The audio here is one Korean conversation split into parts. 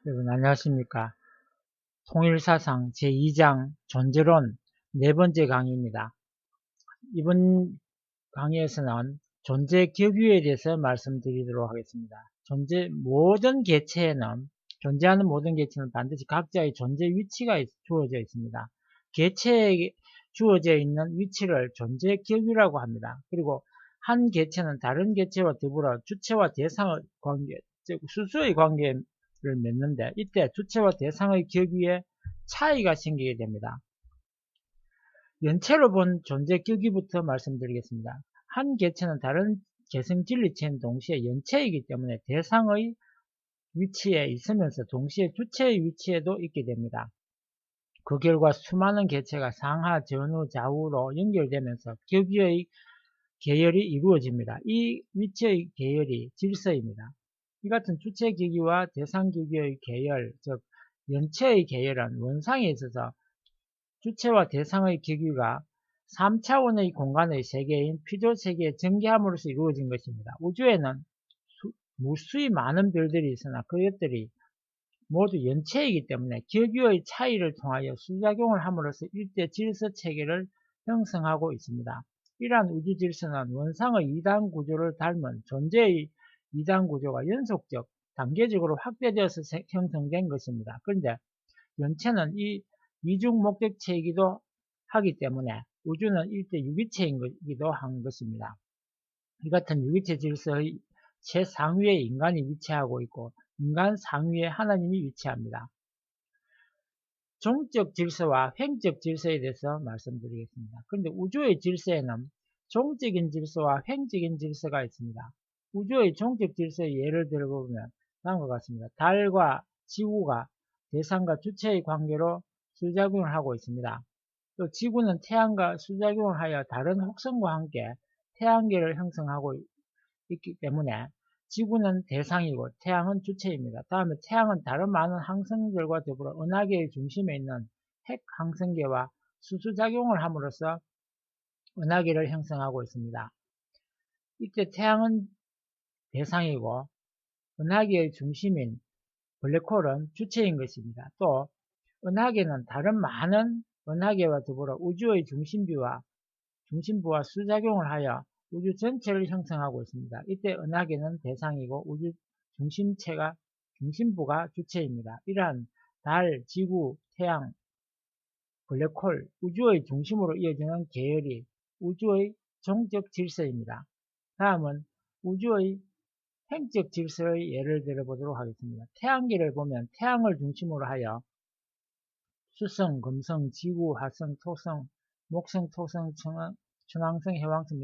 여러분 안녕하십니까. 통일사상 제2장 존재론 네 번째 강의입니다. 이번 강의에서는 존재 격유에 대해서 말씀드리도록 하겠습니다. 존재하는 모든 개체는 반드시 각자의 존재 위치가 주어져 있습니다. 개체에 주어져 있는 위치를 존재 격유라고 합니다. 그리고 한 개체는 다른 개체와 더불어 주체와 대상의 관계, 즉 수수의 관계를 맺는데, 이때 주체와 대상의 격유에 차이가 생기게 됩니다. 연체로 본 존재 격유부터 말씀드리겠습니다. 한 개체는 다른 개성 진리체는 동시에 연체이기 때문에 대상의 위치에 있으면서 동시에 주체의 위치에도 있게 됩니다. 그 결과 수많은 개체가 상하, 전후, 좌우로 연결되면서 격유의 계열이 이루어집니다. 이 위치의 계열이 질서입니다. 이 같은 주체 격유와 대상 격유의 계열, 즉 연체의 계열은 원상에 있어서 주체와 대상의 격유가 3차원의 공간의 세계인 피조 세계에 전개함으로써 이루어진 것입니다. 우주에는 무수히 많은 별들이 있으나 그것들이 모두 연체이기 때문에 격유의 차이를 통하여 수작용을 함으로써 일대 질서 체계를 형성하고 있습니다. 이러한 우주 질서는 원상의 2단 구조를 닮은 존재의 2단 구조가 연속적, 단계적으로 확대되어서 형성된 것입니다. 그런데 연체는 이 이중 목적체이기도 하기 때문에 우주는 일대 유기체이기도 한 것입니다. 이 같은 유기체 질서의 최상위에 인간이 위치하고 있고 인간 상위에 하나님이 위치합니다. 종적 질서와 횡적 질서에 대해서 말씀드리겠습니다. 그런데 우주의 질서에는 종적인 질서와 횡적인 질서가 있습니다. 우주의 종적 질서의 예를 들어보면 다음과 같습니다. 달과 지구가 대상과 주체의 관계로 수작용을 하고 있습니다. 또 지구는 태양과 수작용을 하여 다른 혹성과 함께 태양계를 형성하고 있기 때문에 지구는 대상이고 태양은 주체입니다. 다음에 태양은 다른 많은 항성들과 더불어 은하계의 중심에 있는 핵 항성계와 수수작용을 함으로써 은하계를 형성하고 있습니다. 이때 태양은 대상이고 은하계의 중심인 블랙홀은 주체인 것입니다. 또 은하계는 다른 많은 은하계와 더불어 우주의 중심부와 수작용을 하여 우주 전체를 형성하고 있습니다. 이때 은하계는 대상이고 우주 중심부가 주체입니다. 이러한 달, 지구, 태양, 블랙홀, 우주의 중심으로 이어지는 계열이 우주의 종적 질서입니다. 다음은 우주의 횡적 질서의 예를 들어보도록 하겠습니다. 태양계를 보면 태양을 중심으로 하여 수성, 금성, 지구, 화성, 토성, 목성, 토성, 천왕성, 해왕성,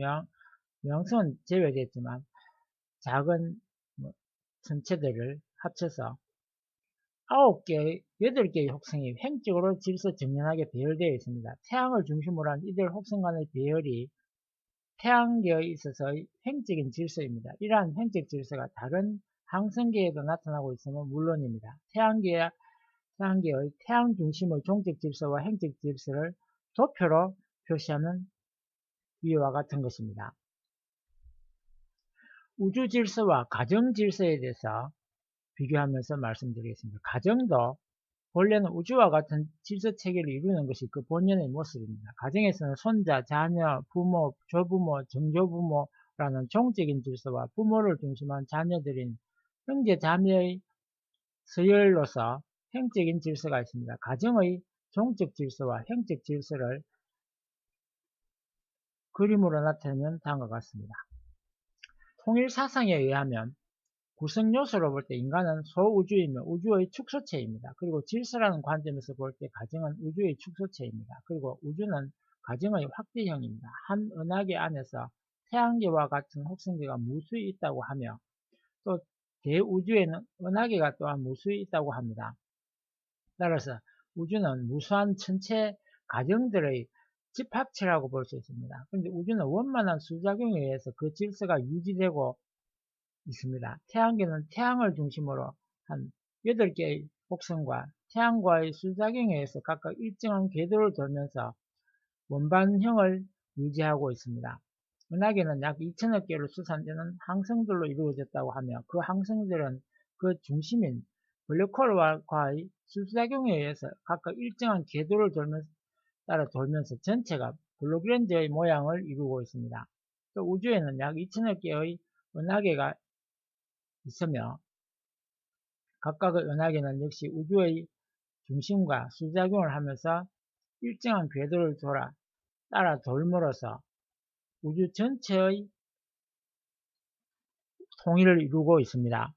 명성은 제외됐지만 작은 천체들을 합쳐서 8개의 혹성이 횡적으로 질서 정연하게 배열되어 있습니다. 태양을 중심으로 한 이들 혹성 간의 배열이 태양계에 있어서의 횡적인 질서입니다. 이러한 횡적 질서가 다른 항성계에도 나타나고 있으면 물론입니다. 태양계의 태양 중심의 종적 질서와 횡적 질서를 도표로 표시하면 위와 같은 것입니다. 우주 질서와 가정 질서에 대해서 비교하면서 말씀드리겠습니다. 가정도 본래는 우주와 같은 질서 체계를 이루는 것이 그 본연의 모습입니다. 가정에서는 손자, 자녀, 부모, 조부모, 정조부모라는 종적인 질서와 부모를 중심한 자녀들인 형제, 자매의 서열로서 횡적인 질서가 있습니다. 가정의 종적 질서와 횡적 질서를 그림으로 나타내면 다음과 같습니다. 통일 사상에 의하면 구성 요소로 볼 때 인간은 소우주이며 우주의 축소체입니다. 그리고 질서라는 관점에서 볼 때 가정은 우주의 축소체입니다. 그리고 우주는 가정의 확대형입니다. 한 은하계 안에서 태양계와 같은 혹성계가 무수히 있다고 하며 또 대우주에는 은하계가 또한 무수히 있다고 합니다. 따라서 우주는 무수한 천체 가정들의 집합체라고 볼 수 있습니다. 그런데 우주는 원만한 수작용에 의해서 그 질서가 유지되고 있습니다. 태양계는 태양을 중심으로 한 8개의 혹성과 태양과의 수작용에 의해서 각각 일정한 궤도를 돌면서 원반형을 유지하고 있습니다. 은하계는 약 2천억 개로 수산되는 항성들로 이루어졌다고 하며 그 항성들은 그 중심인 블랙홀과의 수소작용에 의해서 각각 일정한 궤도를 따라 돌면서 전체가 블루그랜드의 모양을 이루고 있습니다. 또 우주에는 약 2000여 개의 은하계가 있으며 각각의 은하계는 역시 우주의 중심과 수작용을 하면서 일정한 궤도를 따라 돌므로써 우주 전체의 통일을 이루고 있습니다.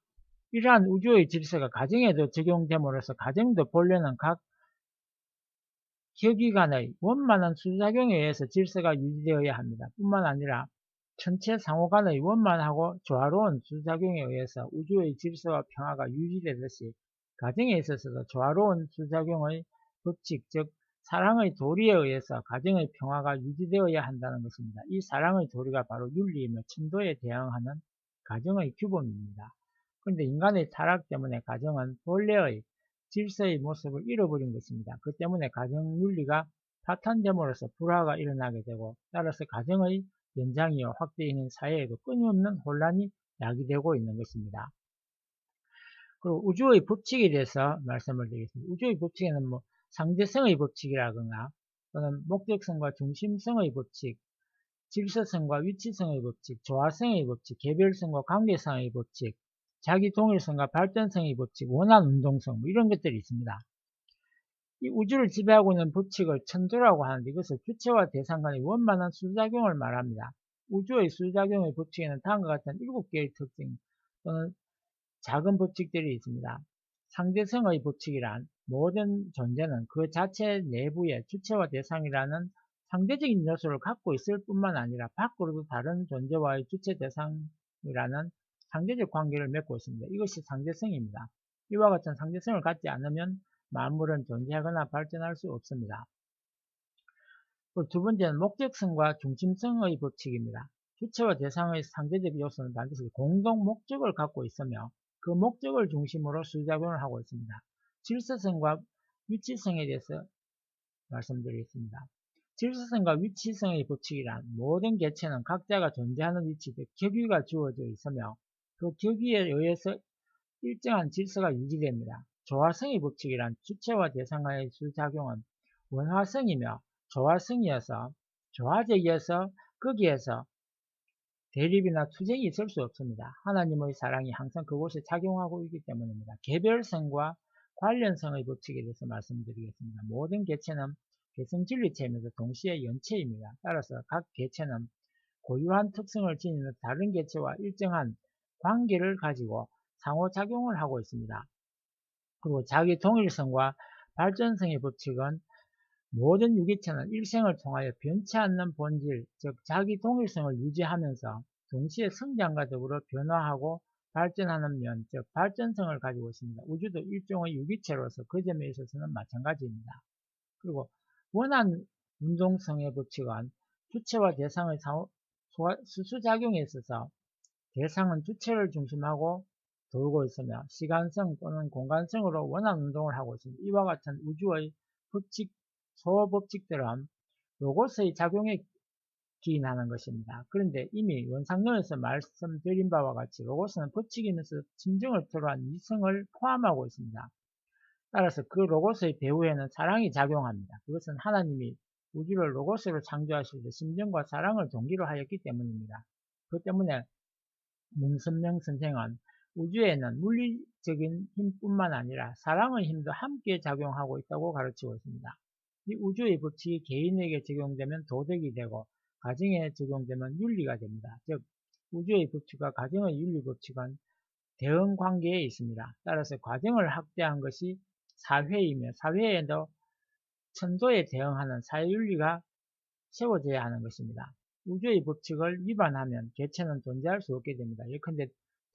이러한 우주의 질서가 가정에도 적용됨으로써 가정도 본래는 각 기기간의 원만한 수작용에 의해서 질서가 유지되어야 합니다. 뿐만 아니라 천체 상호 간의 원만하고 조화로운 수작용에 의해서 우주의 질서와 평화가 유지되듯이 가정에 있어서도 조화로운 수작용의 법칙, 즉 사랑의 도리에 의해서 가정의 평화가 유지되어야 한다는 것입니다. 이 사랑의 도리가 바로 윤리이며 천도에 대응하는 가정의 규범입니다. 그런데 인간의 타락 때문에 가정은 본래의 질서의 모습을 잃어버린 것입니다. 그 때문에 가정 윤리가 파탄됨으로써 불화가 일어나게 되고 따라서 가정의 연장이요 확대인인 사회에도 끊임없는 혼란이 야기되고 있는 것입니다. 그리고 우주의 법칙에 대해서 말씀을 드리겠습니다. 우주의 법칙에는 상대성의 법칙이라거나 또는 목적성과 중심성의 법칙, 질서성과 위치성의 법칙, 조화성의 법칙, 개별성과 관계성의 법칙, 자기 동일성과 발전성의 법칙, 원한 운동성 이런 것들이 있습니다. 이 우주를 지배하고 있는 법칙을 천도라고 하는데 이것을 주체와 대상 간의 원만한 수작용을 말합니다. 우주의 수작용의 법칙에는 다음과 같은 7개의 특징 또는 작은 법칙들이 있습니다. 상대성의 법칙이란 모든 존재는 그 자체 내부에 주체와 대상이라는 상대적인 요소를 갖고 있을 뿐만 아니라 밖으로도 다른 존재와의 주체 대상이라는 상대적 관계를 맺고 있습니다. 이것이 상대성입니다. 이와 같은 상대성을 갖지 않으면 만물은 존재하거나 발전할 수 없습니다. 두 번째는 목적성과 중심성의 법칙입니다. 주체와 대상의 상대적 요소는 반드시 공동 목적을 갖고 있으며 그 목적을 중심으로 수작용을 하고 있습니다. 질서성과 위치성에 대해서 말씀드리겠습니다. 질서성과 위치성의 법칙이란 모든 개체는 각자가 존재하는 위치, 즉 격위가 주어져 있으며 그 격위에 의해서 일정한 질서가 유지됩니다. 조화성의 법칙이란 주체와 대상의 수작용은 원화성이며 조화성이어서 조화적이어서 거기에서 대립이나 투쟁이 있을 수 없습니다. 하나님의 사랑이 항상 그곳에 작용하고 있기 때문입니다. 개별성과 관련성의 법칙에 대해서 말씀드리겠습니다. 모든 개체는 개성진리체이면서 동시에 연체입니다. 따라서 각 개체는 고유한 특성을 지니는 다른 개체와 일정한 관계를 가지고 상호작용을 하고 있습니다. 그리고 자기 동일성과 발전성의 법칙은 모든 유기체는 일생을 통하여 변치 않는 본질, 즉 자기 동일성을 유지하면서 동시에 성장과 더불어 변화하고 발전하는 면, 즉 발전성을 가지고 있습니다. 우주도 일종의 유기체로서 그 점에 있어서는 마찬가지입니다. 그리고 원한 운동성의 법칙은 주체와 대상의 수수작용에 있어서 대상은 주체를 중심하고 돌고 있으며 시간성 또는 공간성으로 원한 운동을 하고 있습니다. 이와 같은 우주의 법칙, 소법칙들은 로고스의 작용에 기인하는 것입니다. 그런데 이미 원상론에서 말씀드린 바와 같이 로고스는 법칙이면서 심정을 토로한 이성을 포함하고 있습니다. 따라서 그 로고스의 배후에는 사랑이 작용합니다. 그것은 하나님이 우주를 로고스로 창조하실 때 심정과 사랑을 동기로 하였기 때문입니다. 그 때문에 문선명 선생은 우주에는 물리적인 힘뿐만 아니라 사랑의 힘도 함께 작용하고 있다고 가르치고 있습니다. 이 우주의 법칙이 개인에게 적용되면 도덕이 되고 가정에 적용되면 윤리가 됩니다. 즉 우주의 법칙과 가정의 윤리 법칙은 대응 관계에 있습니다. 따라서 가정을 확대한 것이 사회이며 사회에도 천도에 대응하는 사회윤리가 세워져야 하는 것입니다. 우주의 법칙을 위반하면 개체는 존재할 수 없게 됩니다. 예컨대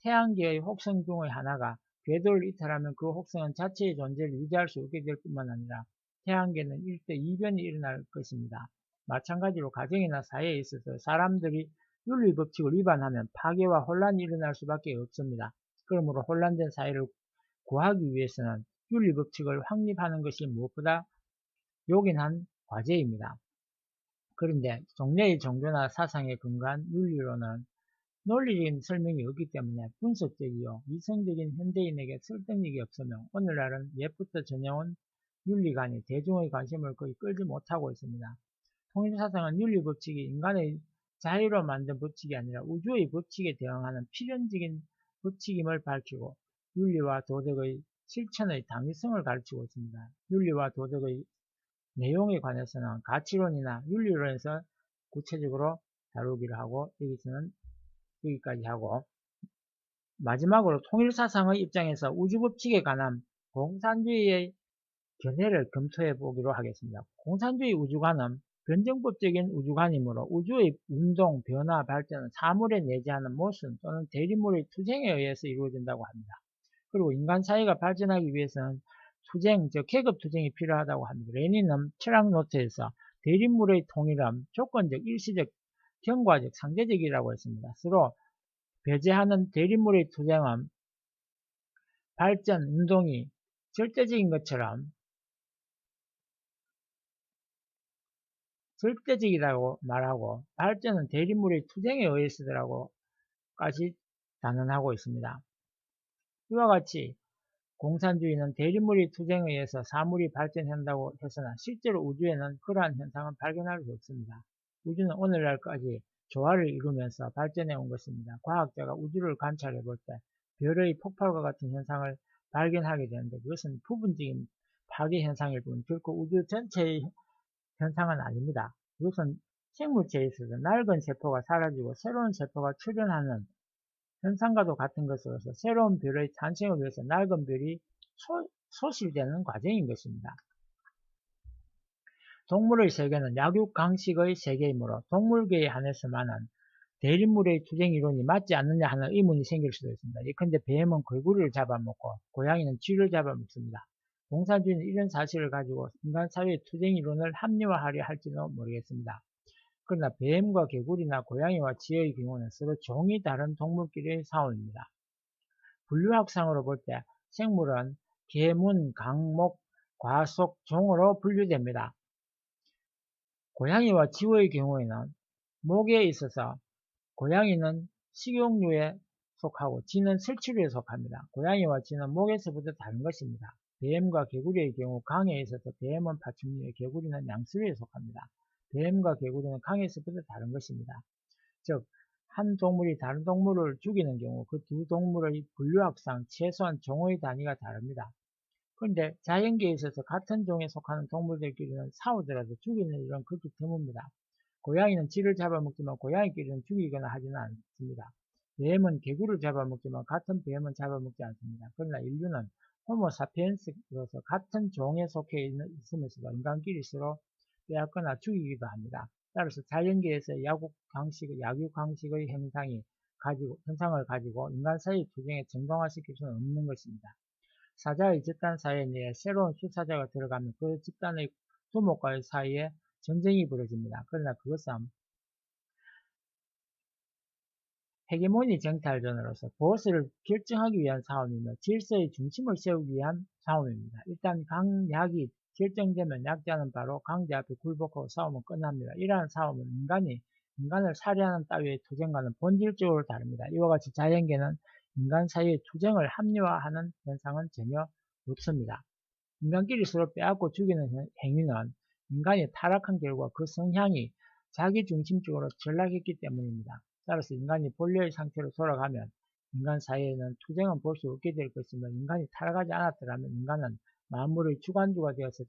태양계의 혹성 중의 하나가 궤도를 이탈하면 그 혹성은 자체의 존재를 유지할 수 없게 될 뿐만 아니라 태양계는 일대 이변이 일어날 것입니다. 마찬가지로 가정이나 사회에 있어서 사람들이 윤리 법칙을 위반하면 파괴와 혼란이 일어날 수밖에 없습니다. 그러므로 혼란된 사회를 구하기 위해서는 윤리 법칙을 확립하는 것이 무엇보다 요긴한 과제입니다. 그런데 종래의 종교나 사상에 근거한 윤리로는 논리적인 설명이 없기 때문에 분석적이요 이성적인 현대인에게 설득력이 없으며 오늘날은 옛부터 전해온 윤리관이 대중의 관심을 거의 끌지 못하고 있습니다. 통일사상은 윤리법칙이 인간의 자유로 만든 법칙이 아니라 우주의 법칙에 대응하는 필연적인 법칙임을 밝히고 윤리와 도덕의 실천의 당위성을 가르치고 있습니다. 윤리와 도덕의 내용에 관해서는 가치론이나 윤리론에서 구체적으로 다루기를 하고 여기서는 여기까지 하고 마지막으로 통일사상의 입장에서 우주법칙에 관한 공산주의의 견해를 검토해 보기로 하겠습니다. 공산주의 우주관은 변정법적인 우주관이므로 우주의 운동, 변화, 발전은 사물에 내재하는 모순 또는 대립물의 투쟁에 의해서 이루어진다고 합니다. 그리고 인간 사회가 발전하기 위해서는 투쟁, 즉 계급 투쟁이 필요하다고 합니다. 레닌은 철학 노트에서 대립물의 통일은 조건적, 일시적, 경과적, 상대적이라고 했습니다. 서로 배제하는 대립물의 투쟁은 발전, 운동이 절대적인 것처럼 절대적이라고 말하고 발전은 대립물의 투쟁에 의해서라고까지 단언하고 있습니다. 이와 같이 공산주의는 대립물의 투쟁에 의해서 사물이 발전한다고 해서나 실제로 우주에는 그러한 현상은 발견할 수 없습니다. 우주는 오늘날까지 조화를 이루면서 발전해 온 것입니다. 과학자가 우주를 관찰해 볼 때 별의 폭발과 같은 현상을 발견하게 되는데 그것은 부분적인 파괴 현상일 뿐 결코 우주 전체의 현상은 아닙니다. 이것은 생물체에 있어서 낡은 세포가 사라지고 새로운 세포가 출현하는 현상과도 같은 것으로서 새로운 별의 탄생을 위해서 낡은 별이 소실되는 과정인 것입니다. 동물의 세계는 약육강식의 세계이므로 동물계에 한해서만은 대립물의 투쟁 이론이 맞지 않느냐 하는 의문이 생길 수도 있습니다. 예컨대 뱀은 개구리를 잡아먹고 고양이는 쥐를 잡아먹습니다. 공산주의는 이런 사실을 가지고 인간 사회의 투쟁 이론을 합리화하려 할지도 모르겠습니다. 그러나 뱀과 개구리나 고양이와 쥐의 경우는 서로 종이 다른 동물끼리의 싸움입니다. 분류학상으로 볼 때 생물은 계문, 강목, 과속, 종으로 분류됩니다. 고양이와 쥐의 경우에는 목에 있어서 고양이는 식용류에 속하고 쥐는 설치류에 속합니다. 고양이와 쥐는 목에서부터 다른 것입니다. 뱀과 개구리의 경우 강에 있어서 뱀은 파충류에 개구리는 양수류에 속합니다. 뱀과 개구리는 강에서부터 다른 것입니다. 즉, 한 동물이 다른 동물을 죽이는 경우 그 두 동물의 분류학상 최소한 종의 단위가 다릅니다. 그런데 자연계에 있어서 같은 종에 속하는 동물들끼리는 싸우더라도 죽이는 일은 극히 드뭅니다. 고양이는 쥐를 잡아먹지만 고양이끼리는 죽이거나 하지는 않습니다. 뱀은 개구를 잡아먹지만 같은 뱀은 잡아먹지 않습니다. 그러나 인류는 호모사피엔스로서 같은 종에 속해 있으면서도 인간끼리 서로 빼앗거나 죽이기도 합니다. 따라서 자연계에서 약육강식의 현상을 가지고 인간 사이의 투쟁에 정당화시킬 수는 없는 것입니다. 사자의 집단 사회 내에 새로운 수사자가 들어가면 그 집단의 두목과의 사이에 전쟁이 벌어집니다. 그러나 그것은 헤게모니 쟁탈전으로서 보스를 결정하기 위한 싸움이며 질서의 중심을 세우기 위한 싸움입니다. 일단 강약이 결정되면 약자는 바로 강자 앞에 굴복하고 싸움은 끝납니다. 이러한 싸움은 인간을 살해하는 따위의 투쟁과는 본질적으로 다릅니다. 이와 같이 자연계는 인간 사이의 투쟁을 합리화하는 현상은 전혀 없습니다. 인간끼리 서로 빼앗고 죽이는 행위는 인간이 타락한 결과 그 성향이 자기중심적으로 전락했기 때문입니다. 따라서 인간이 본래의 상태로 돌아가면 인간 사이에는 투쟁은 볼 수 없게 될 것이며 인간이 타락하지 않았더라면 인간은 만물의 주관주가 되어서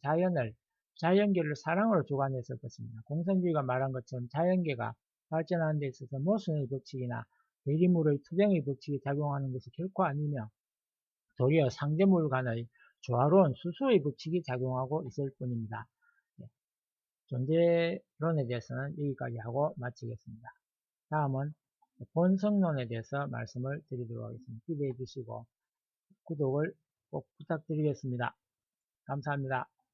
자연계를 사랑으로 주관했을 것입니다. 공산주의가 말한 것처럼 자연계가 발전하는 데 있어서 모순의 법칙이나 대리물의 투쟁의 법칙이 작용하는 것이 결코 아니며 도리어 상대물 간의 조화로운 수수의 법칙이 작용하고 있을 뿐입니다. 존재론에 대해서는 여기까지 하고 마치겠습니다. 다음은 본성론에 대해서 말씀을 드리도록 하겠습니다. 기대해 주시고 구독을 꼭 부탁드리겠습니다. 감사합니다.